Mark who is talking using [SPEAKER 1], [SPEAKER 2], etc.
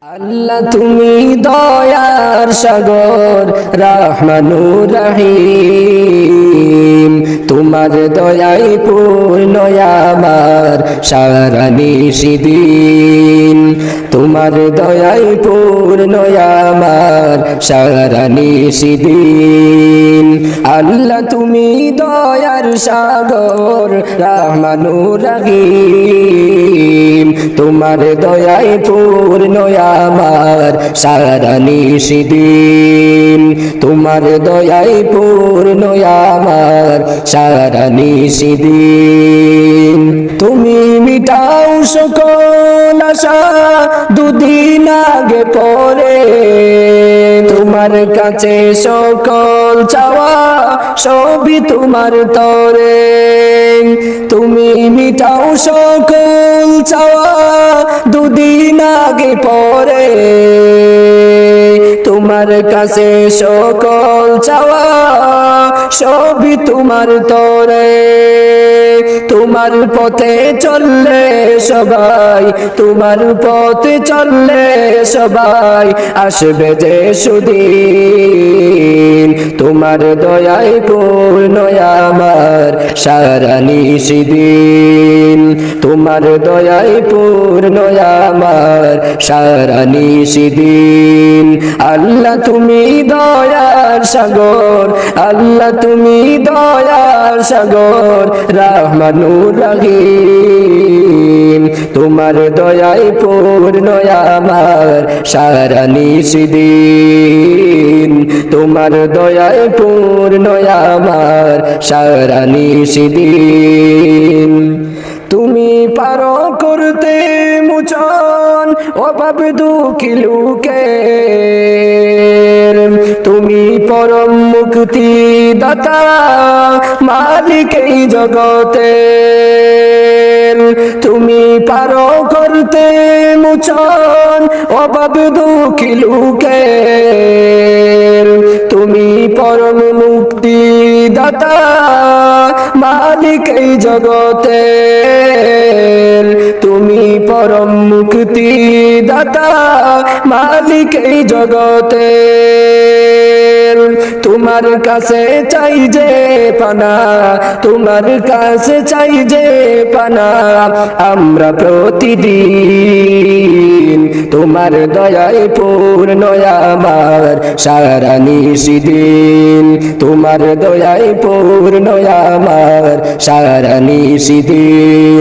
[SPEAKER 1] আল্লাহ তুমি দয়ার সাগর রহমানুর রহিম, তোমার দয়াই পূর্ণ আমার সারা নিশিদিন, তোমার দয়াই পূর্ণ আমার সারা নিশিদিন। আল্লাহ তুমি দয়ার সাগর রহমানুর রহিম, তোমার দয়াই পূর্ণ আমার সারা নিশিদিন, তোমার দয়াই পূর্ণ আমার সারা নিশিদিন। তুমি মিটাও সকল আশা দুদিন আগে পরে, তোমার কাছে সকল চাওয়া সবই তোমার তরে। তুমি মিটাও সকল চাওয়া দুদিন আগে পরে, তোমার কাছে সকল চাওয়া সবই তোমার তরে। তোমার পথে চললে সবাই, তোমার পথে চললে সবাই আসবে যে সুদিন, তোমার দয়াই পূর্ণ আমার সারা নিশিদিন, তোমার দয়াই পূর্ণ আমার সারা নিশিদিন। আল্লাহ তুমি দয়ার সাগর, আল্লাহ তুমি দয়ার সাগর রহমানুর রহিম, তোমার দয়াই পূর্ণ আমার সারা নিশিদিন, তোমার দয়াই পূর্ণ আমার সারা নিশিদিন। তুমি পারো করতে মোচন অভাব দুঃখী লোকের, তুমি পরম মুক্তি দাতা মালিক এই জগতের। তুমি পারো করতে মোচন অভাব দুঃখী লোকের, তুমি পরম মুক্তি দাতা মালিক এই জগতের। তুমি পরম মুক্তি দাতা মালিক এই জগতের। তোমার কাছে চাই যে পানা, তোমার কাছে চাই যে পানা আমরা প্রতিদিন, তোমার দয়ায় পূর্ণ আমার সারা নিশিদিন, তোমার দয়ায় পূর্ণ আমার সারা নিশিদিন।